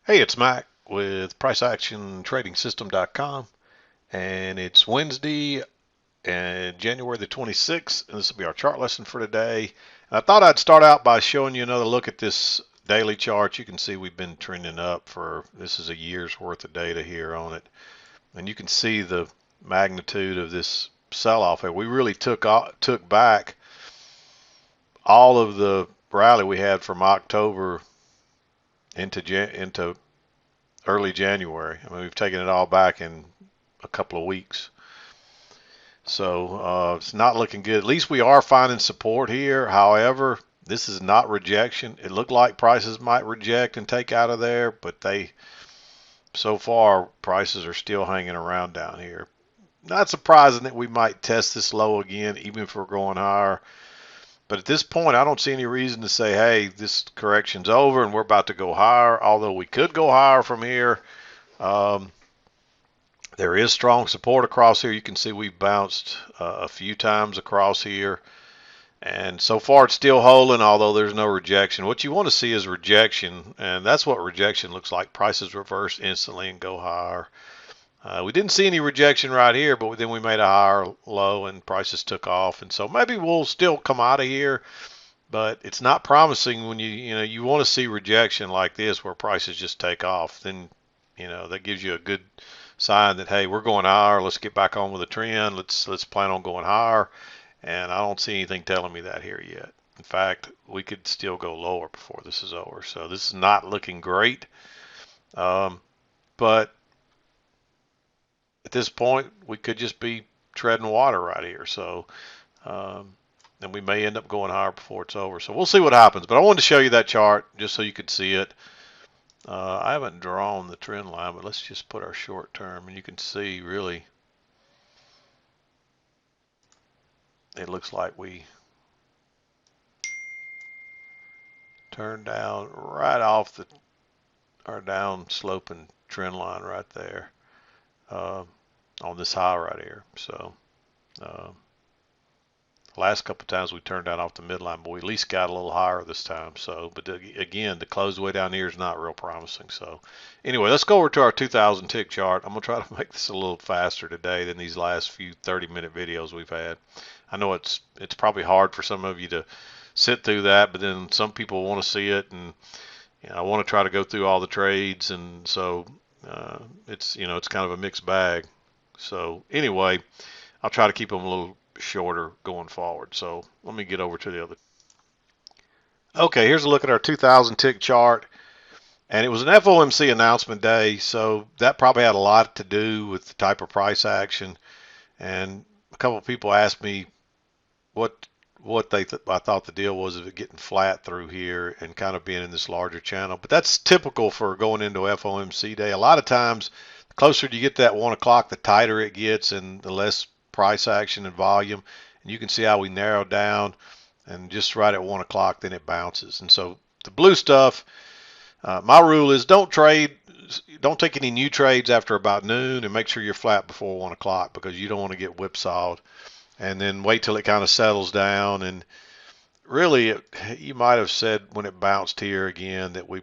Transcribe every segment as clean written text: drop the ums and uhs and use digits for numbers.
Hey, it's Mac with PriceActionTradingSystem.com, and it's Wednesday and January the 26th, and this will be our chart lesson for today. And I thought I'd start out by showing you another look at this daily chart. You can see we've been trending up for this is a year's worth of data here on it, and you can see the magnitude of this sell-off. We really took back all of the rally we had from October into early January. I mean, we've taken it all back in a couple of weeks. So it's not looking good. At least we are finding support here. However, this is not rejection. It looked like prices might reject and take out of there, but so far, prices are still hanging around down here. Not surprising that we might test this low again, even if we're going higher. But at this point, I don't see any reason to say, hey, this correction's over and we're about to go higher, although we could go higher from here. Um, There is strong support across here. You can see we've bounced a few times across here. And so far it's still holding, although there's no rejection. What you want to see is rejection, and that's what rejection looks like. Prices reverse instantly and go higher. We didn't see any rejection right here, but then we made a higher low and prices took off. And so maybe we'll still come out of here, but it's not promising when you want to see rejection like this where prices just take off. Then, that gives you a good sign that, hey, we're going higher. Let's get back on with the trend. Let's plan on going higher. And I don't see anything telling me that here yet. In fact, we could still go lower before this is over. So this is not looking great. But at this point, we could just be treading water right here. So, and we may end up going higher before it's over. So we'll see what happens. But I wanted to show you that chart just so you could see it. I haven't drawn the trend line, but let's just put our short term, and you can see really it looks like we turned down right off our down sloping trend line right there on this high right here. So uh, last couple of times we turned down off the midline, but we at least got a little higher this time. So, but again, the close way down here is not real promising. So anyway, let's go over to our 2000 tick chart. I'm gonna try to make this a little faster today than these last few 30-minute videos we've had. I know it's probably hard for some of you to sit through that, but then some people want to see it, and I want to try to go through all the trades, and so it's kind of a mixed bag. So anyway, I'll try to keep them a little shorter going forward. So let me get over to the other. Okay, here's a look at our 2000 tick chart. And it was an FOMC announcement day, so that probably had a lot to do with the type of price action. And a couple of people asked me what I thought the deal was of it getting flat through here and kind of being in this larger channel. But that's typical for going into FOMC day. A lot of times, the closer you get to that 1 o'clock, the tighter it gets and the less price action and volume. And you can see how we narrowed down, and just right at 1 o'clock, then it bounces. And so the blue stuff, my rule is don't take any new trades after about noon, and make sure you're flat before 1 o'clock because you don't want to get whipsawed. And then wait till it kind of settles down. And really, you might have said when it bounced here again that we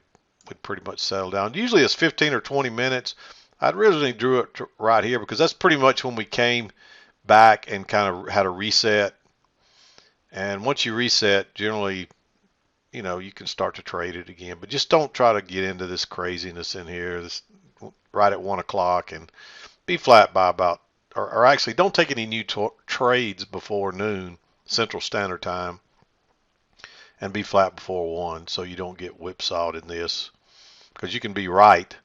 would pretty much settle down. Usually it's 15 or 20 minutes. I'd originally drew it right here because that's pretty much when we came back and kind of had a reset. And once you reset, generally, you can start to trade it again. But just don't try to get into this craziness in here, this right at 1 o'clock, and be flat by about, or actually don't take any new trades before noon Central Standard Time, and be flat before 1 so you don't get whipsawed in this, because you can be right.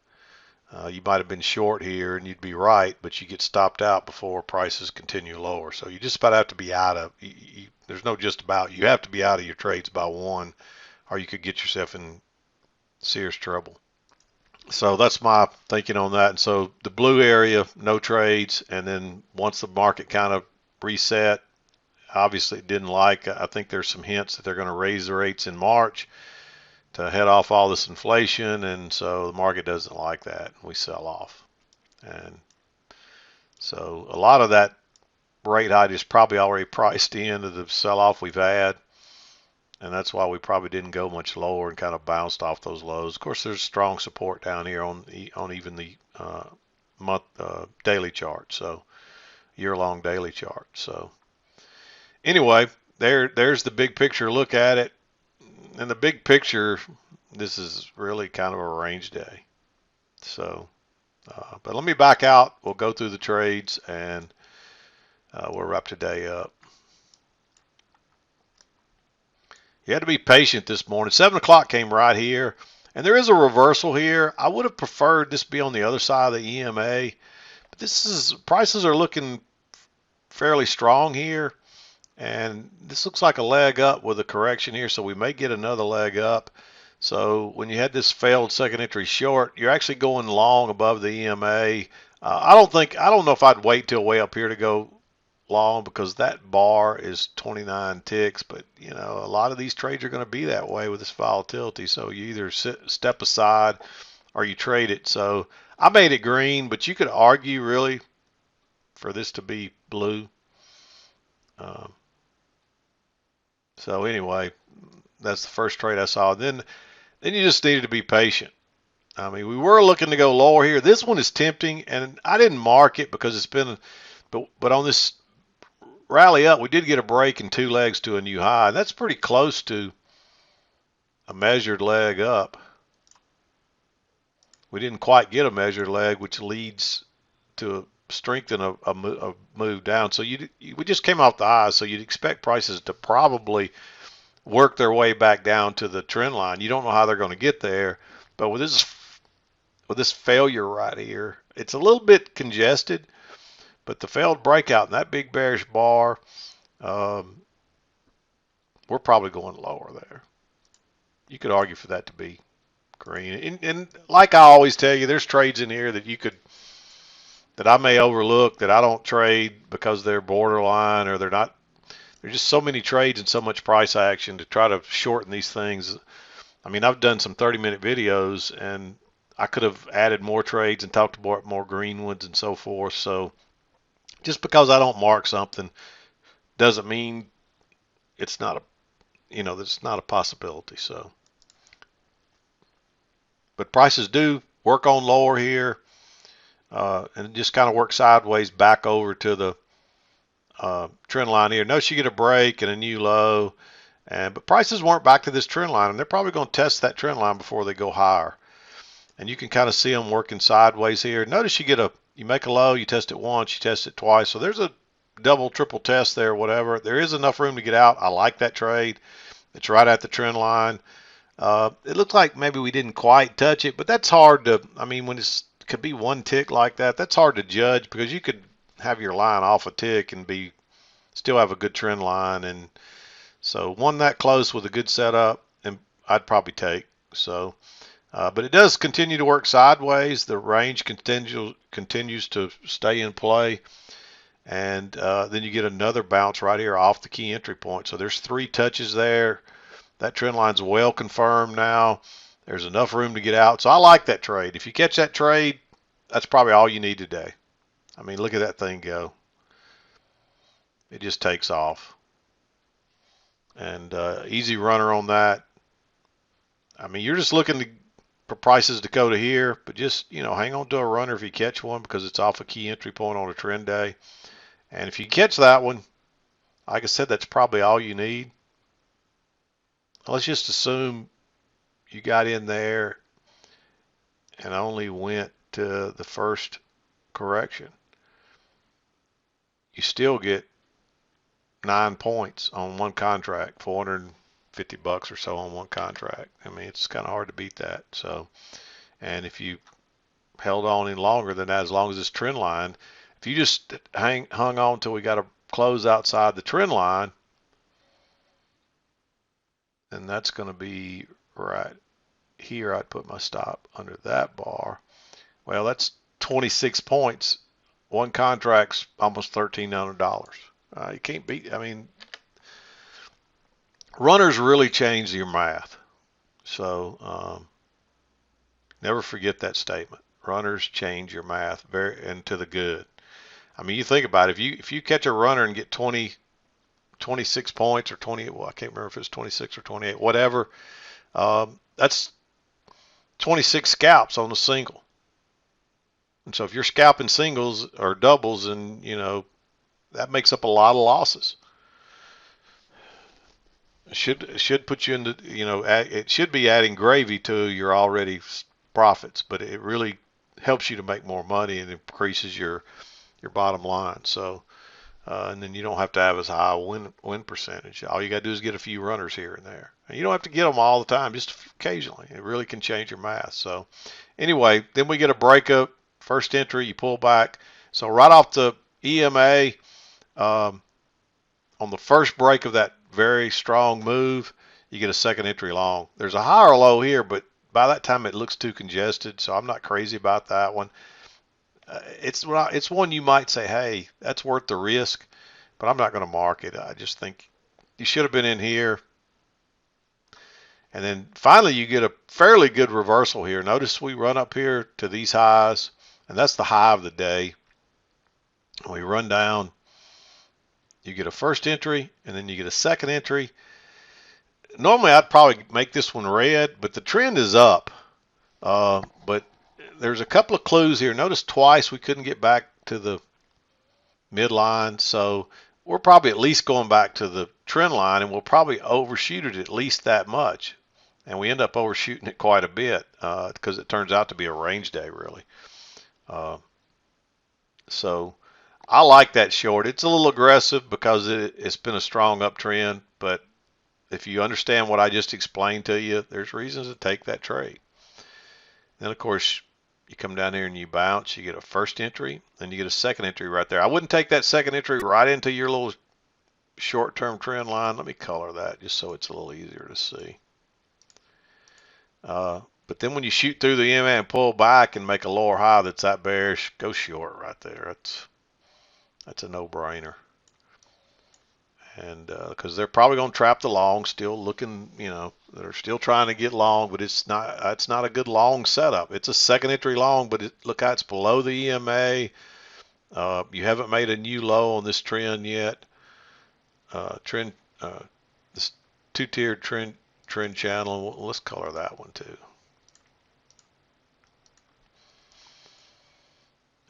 You might have been short here and you'd be right, but you get stopped out before prices continue lower. So you just about have to be out of, there's no just about, you have to be out of your trades by 1, or you could get yourself in serious trouble. So that's my thinking on that. And so the blue area, no trades. And then once the market kind of reset, obviously it didn't like, I think there's some hints that they're going to raise the rates in March to head off all this inflation. And so the market doesn't like that. We sell off. And so a lot of that rate hike is probably already priced into the sell off we've had. and that's why we probably didn't go much lower and kind of bounced off those lows. Of course, there's strong support down here on even the month daily chart, so year-long daily chart. So anyway, there's the big picture look at it. In the big picture, this is really kind of a range day. So, but let me back out. We'll go through the trades and we'll wrap today up. You had to be patient this morning. 7 o'clock came right here, and there is a reversal here. I would have preferred this be on the other side of the EMA, but prices are looking fairly strong here, and this looks like a leg up with a correction here, so we may get another leg up. So when you had this failed second entry short, you're actually going long above the EMA. I don't know if I'd wait till way up here to go long because that bar is 29 ticks, but you know, a lot of these trades are going to be that way with this volatility. So you either step aside or you trade it. So I made it green, but you could argue really for this to be blue. So anyway, that's the first trade I saw. Then you just needed to be patient. I mean, we were looking to go lower here. This one is tempting, and I didn't mark it because it's been, but on this rally up, we did get a break in 2 legs to a new high. That's pretty close to a measured leg up. We didn't quite get a measured leg, which leads to strengthen a move down. So we just came off the highs, so you'd expect prices to probably work their way back down to the trend line. You don't know how they're going to get there, but with this failure right here, it's a little bit congested. But the failed breakout in that big bearish bar, we're probably going lower there. You could argue for that to be green. And like I always tell you, there's trades in here that I may overlook, that I don't trade because they're borderline or they're not. There's just so many trades and so much price action to try to shorten these things. I mean, I've done some 30-minute videos, and I could have added more trades and talked about more green ones and so forth. So just because I don't mark something doesn't mean it's not that's not a possibility. So, but prices do work on lower here, and just kind of work sideways back over to the trend line here. Notice you get a break and a new low, but prices weren't back to this trend line, and they're probably going to test that trend line before they go higher. And you can kind of see them working sideways here. Notice you make a low, you test it once, you test it twice. So there's a double, triple test there, whatever. There is enough room to get out. I like that trade. It's right at the trend line. It looks like maybe we didn't quite touch it, but that's hard to, I mean, when it could be 1 tick like that, that's hard to judge because you could have your line off a tick and still have a good trend line. And so one that close with a good setup, and I'd probably take. So, but it does continue to work sideways. The range continues to stay in play. And then you get another bounce right here off the key entry point. So there's 3 touches there. That trend line's well confirmed now. There's enough room to get out. So I like that trade. If you catch that trade, that's probably all you need today. I mean, look at that thing go. It just takes off. And easy runner on that. I mean, you're just looking for prices to go to here, but just, hang on to a runner if you catch one because it's off a key entry point on a trend day. And if you catch that one, like I said, that's probably all you need. Let's just assume you got in there and only went to the first correction. You still get 9 points on one contract, $450 or so on one contract. I mean, it's kind of hard to beat that. So, and if you held on in longer than that, as long as this trend line, if you just hung on till we got to close outside the trend line, then that's going to be right here. I'd put my stop under that bar. Well, that's 26 points. One contract's almost $1,300. You can't beat. I mean, runners really change your math. So never forget that statement. Runners change your math and to the good. I mean, you think about it. If you catch a runner and get 20 26 points or 28. Well, I can't remember if it's 26 or 28, whatever. That's 26 scalps on a single. And so if you're scalping singles or doubles, and that makes up a lot of losses. It should put you into, it should be adding gravy to your already profits, but it really helps you to make more money and increases your bottom line. So, and then you don't have to have as high a win percentage. All you got to do is get a few runners here and there. And you don't have to get them all the time, just occasionally. It really can change your math. So, anyway, then we get a breakup. First entry, you pull back. So right off the EMA, on the first break of that very strong move, you get a second entry long. There's a higher low here, but by that time it looks too congested, so I'm not crazy about that one. It's one you might say, hey, that's worth the risk, but I'm not going to mark it. I just think you should have been in here. And then finally you get a fairly good reversal here. Notice we run up here to these highs, and that's the high of the day. We run down. You get a first entry, and then you get a second entry. Normally I'd probably make this one red, but the trend is up. But there's a couple of clues here. Notice twice we couldn't get back to the midline, so we're probably at least going back to the trend line, and we'll probably overshoot it at least that much. And we end up overshooting it quite a bit because it turns out to be a range day, really. So I like that short. It's a little aggressive because it's been a strong uptrend, but if you understand what I just explained to you, there's reasons to take that trade. Then, of course, you come down here and you bounce. You get a first entry, then you get a second entry right there. I wouldn't take that second entry right into your little short-term trend line. Let me color that just so it's a little easier to see. But then when you shoot through the EMA and pull back and make a lower high that's that bearish, go short right there. That's a no-brainer. And because they're probably going to trap the long, still looking, they're still trying to get long, but it's not a good long setup. It's a second entry long, but look how it's below the EMA. You haven't made a new low on this trend yet. This two-tiered trend channel. Let's color that one too.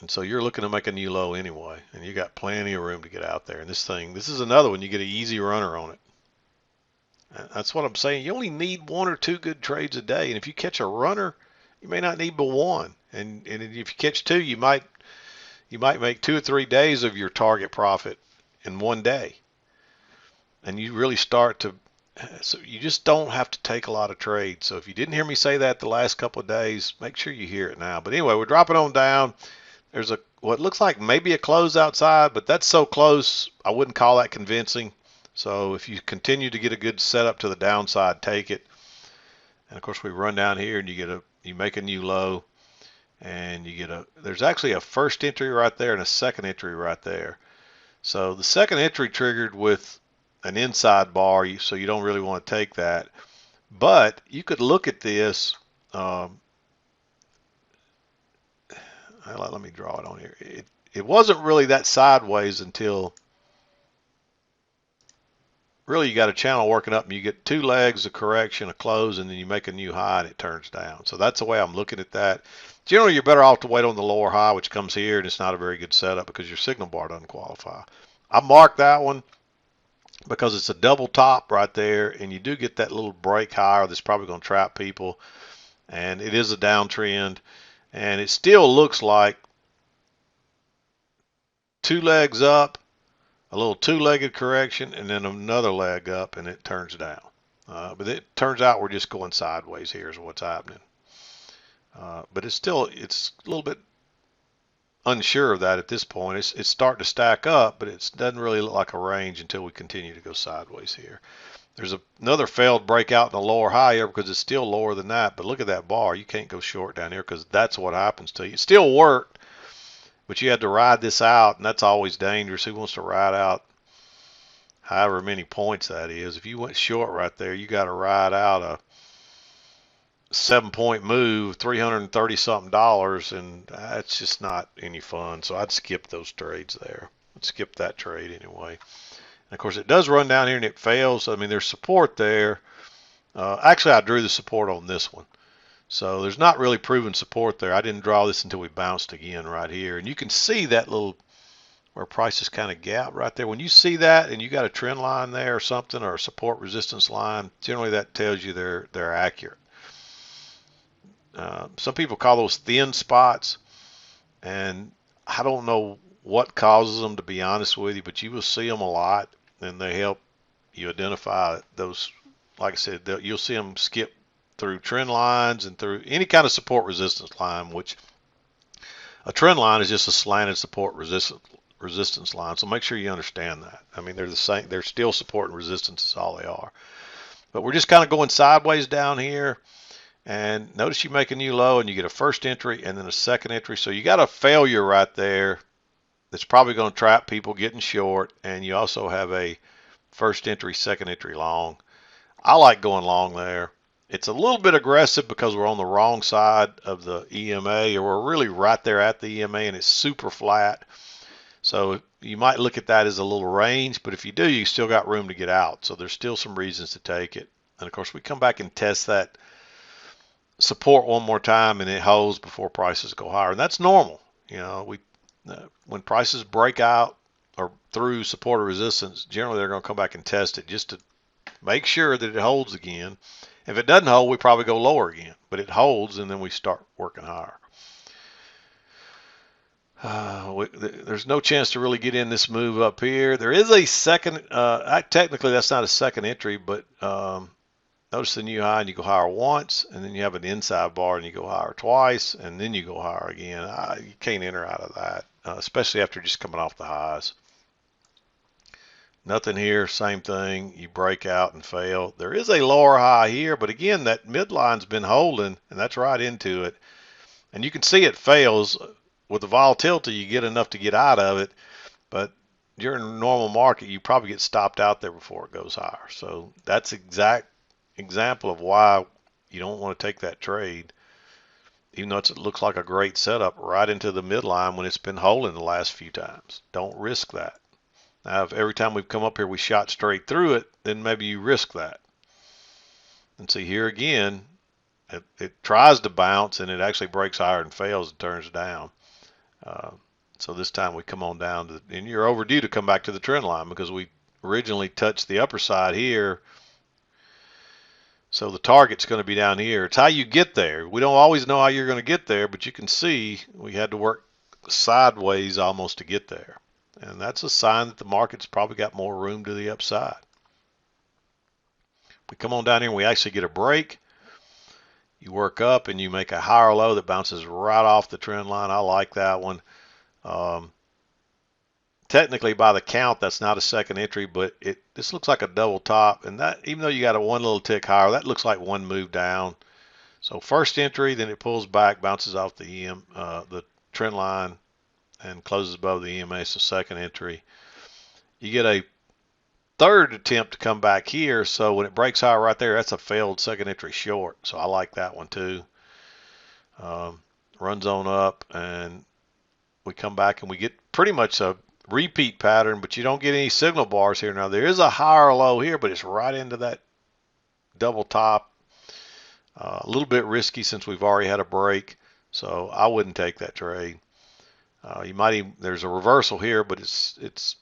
And so you're looking to make a new low anyway, and you got plenty of room to get out there. And this is another one, you get an easy runner on it. And that's what I'm saying. You only need one or two good trades a day, and if you catch a runner, you may not need but one. And if you catch two, you might make 2 or 3 days of your target profit in one day. And you really start to, so you just don't have to take a lot of trades. So if you didn't hear me say that the last couple of days, make sure you hear it now. But anyway, we're dropping on down. There's what looks like maybe a close outside, but that's so close, I wouldn't call that convincing. So if you continue to get a good setup to the downside, take it. And of course we run down here and you make a new low, and there's actually a first entry right there and a second entry right there. So the second entry triggered with an inside bar, so you don't really want to take that. But you could look at this. Let me draw it on here. It wasn't really that sideways until really you got a channel working up and you get 2 legs, a correction, a close, and then you make a new high and it turns down. So that's the way I'm looking at that. Generally, you're better off to wait on the lower high, which comes here, and it's not a very good setup because your signal bar doesn't qualify. I marked that one because it's a double top right there, and you do get that little break higher that's probably going to trap people, and it is a downtrend. And it still looks like 2 legs up, a little 2-legged correction, and then another leg up, and it turns down. But it turns out we're just going sideways here is what's happening. But it's a little bit unsure of that at this point. It's starting to stack up, but it doesn't really look like a range until we continue to go sideways here. There's another failed breakout in the lower high here because it's still lower than that. But look at that bar. You can't go short down here because that's what happens to you. It still worked, but you had to ride this out, and that's always dangerous. Who wants to ride out however many points that is? If you went short right there, you got to ride out a 7-point move, $330-something, and that's just not any fun. So I'd skip those trades there. I'd skip that trade anyway. And of course, it does run down here and it fails. I mean, there's support there. Actually, I drew the support on this one. So there's not really proven support there. I didn't draw this until we bounced again right here. And you can see that little where prices kind of gap right there. When you see that and you got a trend line there or something, or a support resistance line, generally that tells you they're accurate. Some people call those thin spots, and I don't know what causes them, to be honest with you, but you will see them a lot, and they help you identify those. Like I said, you'll see them skip through trend lines and through any kind of support resistance line, which a trend line is just a slanted support resistance line. So make sure you understand that. I mean, they're the same. They're still support and resistance is all they are. But we're just kind of going sideways down here. And notice you make a new low and you get a first entry and then a second entry. So you got a failure right there that's probably going to trap people getting short. And you also have a first entry, second entry long. I like going long there. It's a little bit aggressive because we're on the wrong side of the EMA, or we're really right there at the EMA and it's super flat. So you might look at that as a little range, but if you do, you still got room to get out. So there's still some reasons to take it. And of course, we come back and test that support one more time and it holds before prices go higher. And that's normal. You know, when prices break out or through support or resistance, generally they're going to come back and test it just to make sure that it holds again. If it doesn't hold, we probably go lower again, but it holds and then we start working higher. There's no chance to really get in this move up here. There is a second, technically that's not a second entry, but notice the new high and you go higher once, and then you have an inside bar and you go higher twice, and then you go higher again. You can't enter out of that, especially after just coming off the highs. Nothing here, same thing. You break out and fail. There is a lower high here, but again, that midline's been holding, and that's right into it. And you can see it fails. With the volatility, you get enough to get out of it, but during a normal market, you probably get stopped out there before it goes higher. So that's exact example of why you don't want to take that trade, even though it looks like a great setup, right into the midline when it's been holding the last few times. Don't risk that. Now, if every time we've come up here we shot straight through it, then maybe you risk that. And see here again, it tries to bounce and it actually breaks higher and fails and turns down. So this time we come on down to, and you're overdue to come back to the trend line because we originally touched the upper side here. So the target's going to be down here. It's how you get there. We don't always know how you're going to get there, but you can see we had to work sideways almost to get there. And that's a sign that the market's probably got more room to the upside. We come on down here and we actually get a break. You work up and you make a higher low that bounces right off the trend line. I like that one. Technically, by the count, that's not a second entry, but this looks like a double top. And that, even though you got a one little tick higher, that looks like one move down. So first entry, then it pulls back, bounces off the trend line, and closes above the EMA. So second entry. You get a third attempt to come back here. So when it breaks higher right there, that's a failed second entry short. So I like that one too. Runs on up and we come back and we get pretty much a repeat pattern, but you don't get any signal bars here. Now there is a higher low here, but it's right into that double top. A little bit risky since we've already had a break. So I wouldn't take that trade. You might even, there's a reversal here, but it's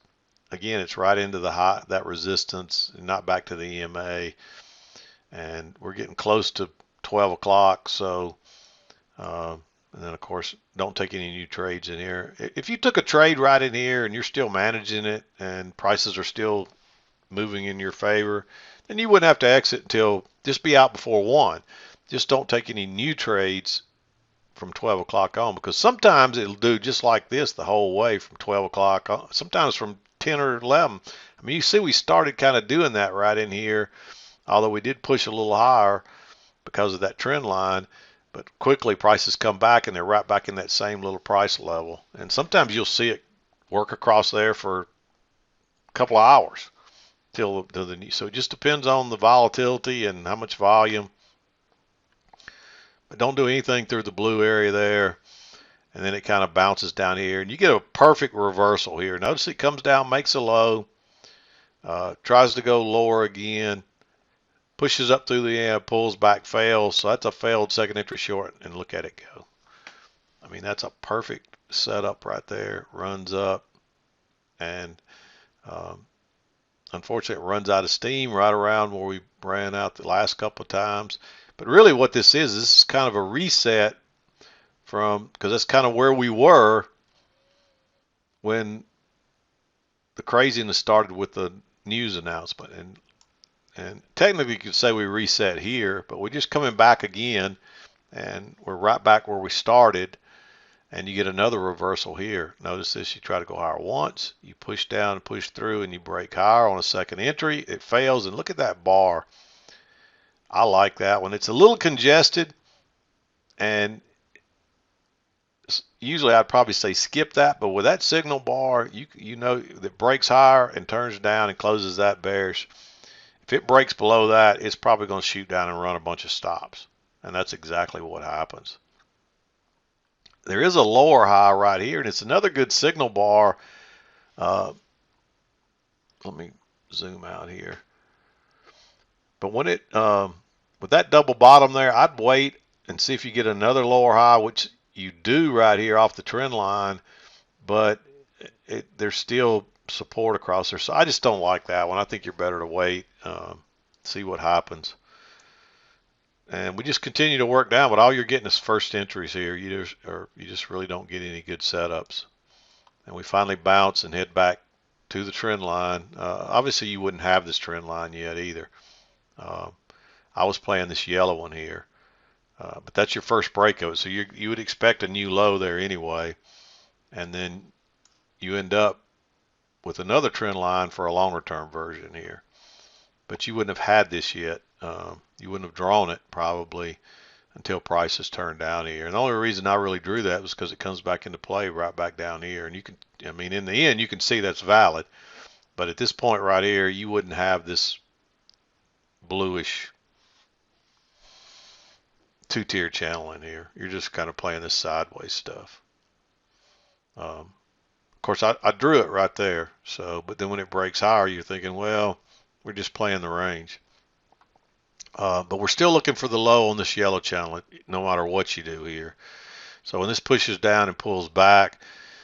again, it's right into the high, that resistance, and not back to the EMA. And we're getting close to 12 o'clock. So, and then of course, don't take any new trades in here. If you took a trade right in here and you're still managing it and prices are still moving in your favor, then you wouldn't have to exit until, just be out before 1. Just don't take any new trades from 12 o'clock on, because sometimes it'll do just like this the whole way from 12 o'clock on, sometimes from 10 or 11. I mean, you see we started kind of doing that right in here, although we did push a little higher because of that trend line, but quickly prices come back and they're right back in that same little price level. And sometimes you'll see it work across there for a couple of hours till the new. So it just depends on the volatility and how much volume. But don't do anything through the blue area there. And then it kind of bounces down here. And you get a perfect reversal here. Notice it comes down, makes a low. Tries to go lower again, pushes up through the end, pulls back, fails. So that's a failed second entry short, and look at it go. I mean, that's a perfect setup right there. Runs up, and unfortunately, it runs out of steam right around where we ran out the last couple of times. But really what this is kind of a reset from, because that's kind of where we were when the craziness started with the news announcement. And technically you could say we reset here, but we're just coming back again, and we're right back where we started, and you get another reversal here. Notice this, you try to go higher once, you push down and push through, and you break higher on a second entry. It fails, and look at that bar. I like that one. It's a little congested, and usually I'd probably say skip that, but with that signal bar, you know that breaks higher and turns down and closes that bearish. If it breaks below that, it's probably going to shoot down and run a bunch of stops, and that's exactly what happens. There is a lower high right here, and it's another good signal bar. Let me zoom out here. But when it with that double bottom there, I'd wait and see if you get another lower high, which you do right here off the trend line, but there's still support across there. So I just don't like that one. I think you're better to wait, see what happens. And we just continue to work down, but all you're getting is first entries here. You just really don't get any good setups. And we finally bounce and head back to the trend line. Obviously, you wouldn't have this trend line yet either. I was playing this yellow one here, but that's your first break of it. So you would expect a new low there anyway, and then you end up with another trend line for a longer term version here. But you wouldn't have had this yet. You wouldn't have drawn it probably until prices turn down here. And the only reason I really drew that was because it comes back into play right back down here. And you can, I mean, in the end, you can see that's valid. But at this point right here, you wouldn't have this bluish two-tier channel in here. You're just kind of playing this sideways stuff. Of course, I drew it right there. So, but then when it breaks higher, you're thinking, well, we're just playing the range. But we're still looking for the low on this yellow channel, no matter what you do here. So when this pushes down and pulls back,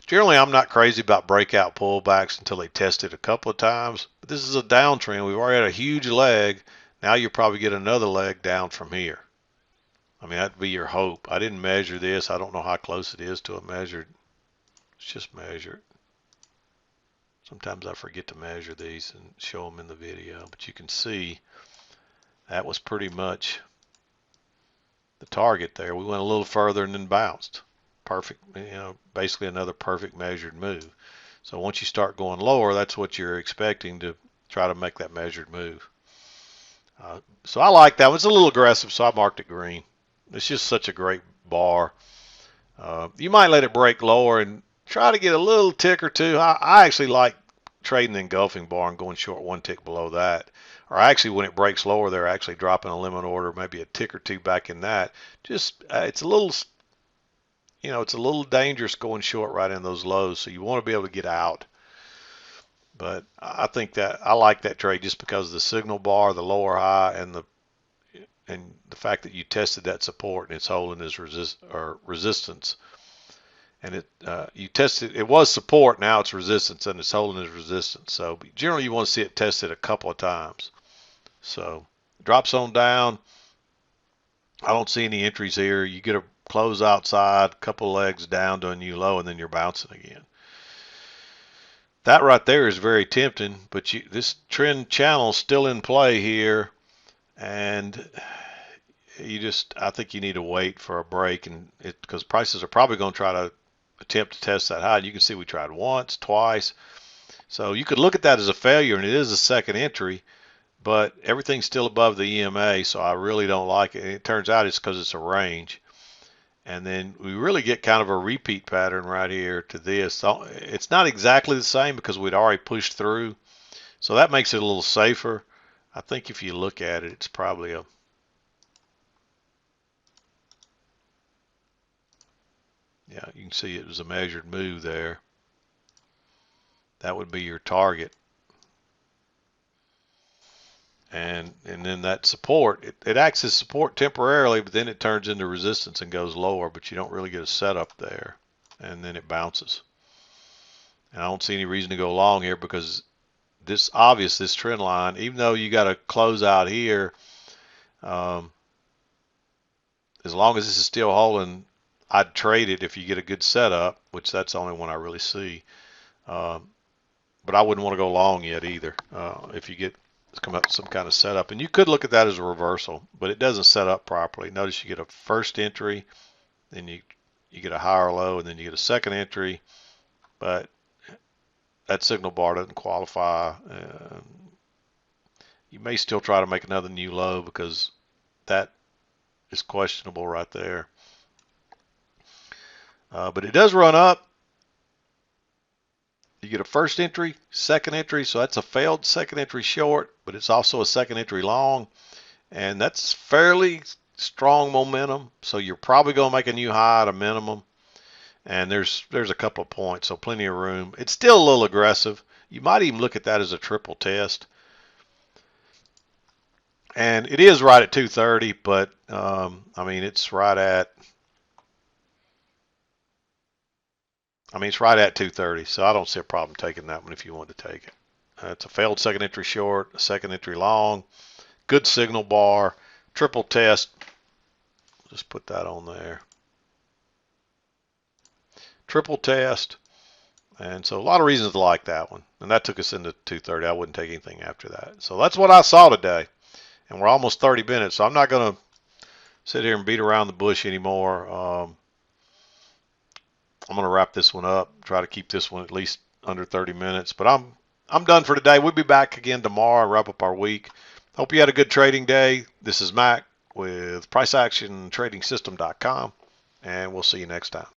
generally I'm not crazy about breakout pullbacks until they test it a couple of times. But this is a downtrend. We've already had a huge leg. Now you'll probably get another leg down from here. I mean, that'd be your hope. I didn't measure this. I don't know how close it is to a measured. Let's just measure it. Sometimes I forget to measure these and show them in the video, but you can see that was pretty much the target there. We went a little further and then bounced. Perfect, basically another perfect measured move. So once you start going lower, that's what you're expecting to try to make that measured move. So I like that. It was a little aggressive, so I marked it green. It's just such a great bar. You might let it break lower and try to get a little tick or two. I actually like trading the engulfing bar and going short one tick below that. Or actually, when it breaks lower, they're actually dropping a limit order, maybe a tick or two back in that. Just it's a little, it's a little dangerous going short right in those lows. So you want to be able to get out. But I think that I like that trade just because of the signal bar, the lower high, and the fact that you tested that support and it's holding as resistance. And you tested, it was support, now it's resistance, and it's holding as resistance. So generally you want to see it tested a couple of times. So drops on down. I don't see any entries here. You get a close outside, couple legs down to a new low, and then you're bouncing again. That right there is very tempting, but this trend channel is still in play here, and I think you need to wait for a break, and because prices are probably going to try to attempt to test that high. You can see we tried once, twice. So you could look at that as a failure, and it is a second entry, but everything's still above the EMA, so I really don't like it. And it turns out it's because it's a range. And then we really get kind of a repeat pattern right here to this. So it's not exactly the same because we'd already pushed through. So that makes it a little safer. I think if you look at it, it's probably yeah, you can see it was a measured move there. That would be your target. And then that support, it acts as support temporarily, but then it turns into resistance and goes lower, but you don't really get a setup there. And then it bounces. And I don't see any reason to go long here because this trend line, even though you got to close out here, um, as long as this is still holding, I'd trade it if you get a good setup, which that's the only one I really see. Um, but I wouldn't want to go long yet either. If you get come up with some kind of setup, and you could look at that as a reversal, but it doesn't set up properly. Notice you get a first entry, then you get a higher low, and then you get a second entry, but that signal bar doesn't qualify. You may still try to make another new low because that is questionable right there. But it does run up. You get a first entry, second entry, so that's a failed second entry short, but it's also a second entry long, and that's fairly strong momentum. So you're probably going to make a new high at a minimum, and there's a couple of points, so plenty of room. It's still a little aggressive. You might even look at that as a triple test, and it is right at 230, but I mean it's right at 230, so I don't see a problem taking that one if you want to take it. It's a failed second entry short, a second entry long, good signal bar, triple test. Just put that on there. Triple test. And so a lot of reasons to like that one. And that took us into 230. I wouldn't take anything after that. So that's what I saw today. And we're almost 30 minutes, so I'm not going to sit here and beat around the bush anymore. I'm going to wrap this one up, try to keep this one at least under 30 minutes. But I'm done for today. We'll be back again tomorrow, wrap up our week. Hope you had a good trading day. This is Mac with PriceActionTradingSystem.com, and we'll see you next time.